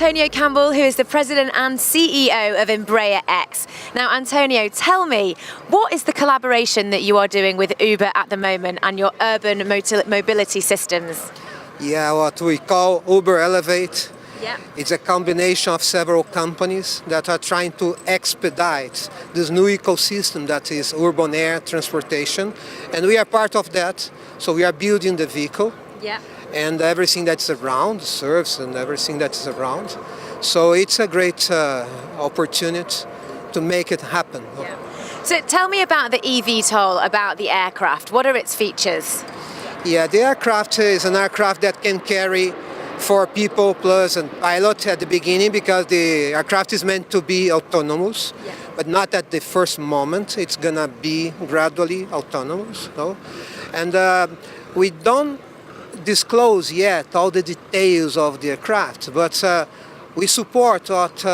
Antonio Campbell, who is the President and CEO of EmbraerX. Now, Antonio, tell me, what is the collaboration that you are doing with Uber at the moment and your urban mobility systems? Yeah, what we call Uber Elevate. Yeah. It's a combination of several companies that are trying to expedite this new ecosystem that is urban air transportation. And we are part of that. So we are building the vehicle. Yeah. And everything that's around, serves and everything that's around. So it's a great opportunity to make it happen. Yeah. So tell me about the eVTOL, about the aircraft. What are its features? Yeah, the aircraft is an aircraft that can carry 4 people plus a pilot at the beginning, because the aircraft is meant to be autonomous, yeah, but not at the first moment. It's gonna be gradually autonomous. No? And we don't disclose yet all the details of the aircraft, but we support what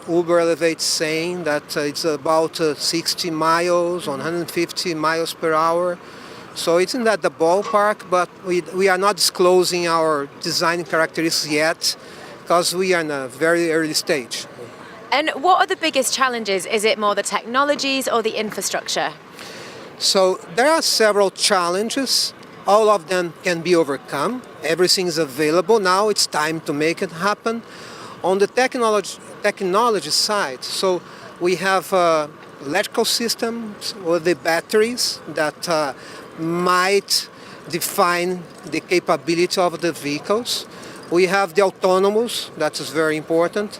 Uber Elevate is saying, that it's about 60 miles, 150 miles per hour. So it's in that the ballpark, but we are not disclosing our design characteristics yet, because we are in a very early stage. And what are the biggest challenges? Is it more the technologies or the infrastructure? So there are several challenges. All of them can be overcome. Everything is available now. It's time to make it happen. On the technology side, so we have electrical systems with the batteries that might define the capability of the vehicles. We have the autonomous, that is very important.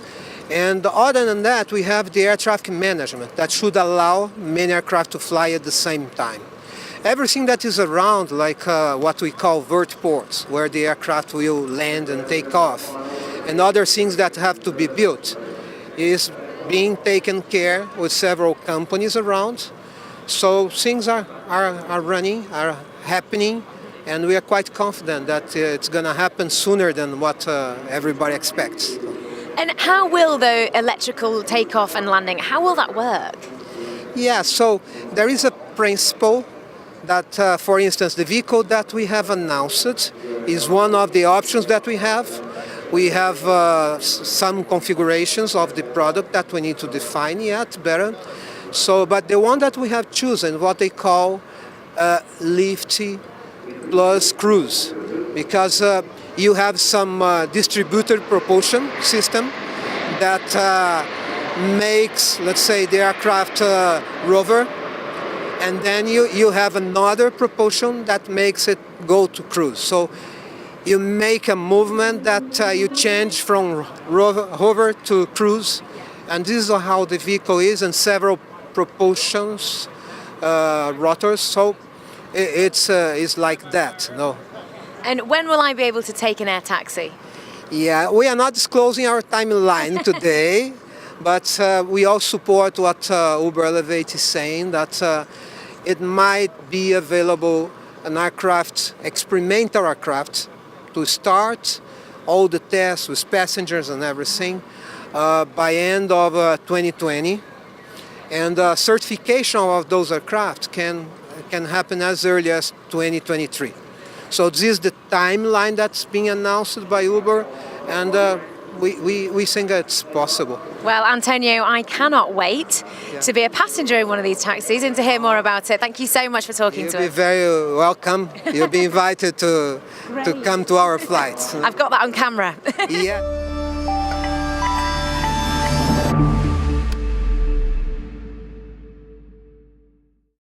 And other than that, we have the air traffic management that should allow many aircraft to fly at the same time. Everything that is around, like what we call vertiports, where the aircraft will land and take off, and other things that have to be built, is being taken care with several companies around. So things are running, are happening, and we are quite confident that it's going to happen sooner than what everybody expects. And how will the electrical takeoff and landing, how will that work? Yeah, so there is a principle that, for instance, the vehicle that we have announced is one of the options that we have. We have some configurations of the product that we need to define yet better. So, but the one that we have chosen, what they call lift plus cruise, because you have some distributed propulsion system that makes, let's say, the aircraft rover, and then you have another propulsion that makes it go to cruise. So you make a movement that you change from hover to cruise, and this is how the vehicle is, and several propulsions, rotors. So it's like that. No. And when will I be able to take an air taxi? Yeah, we are not disclosing our timeline today, but we all support what Uber Elevate is saying, that it might be available, an aircraft, experimental aircraft, to start all the tests with passengers and everything by end of 2020. And certification of those aircraft can happen as early as 2023. So this is the timeline that's being announced by Uber, and we think it's possible. Well, Antonio, I cannot wait to be a passenger in one of these taxis and to hear more about it. Thank you so much for talking to us. You'll be very welcome. You'll be invited to come to our flights. I've got that on camera. Yeah.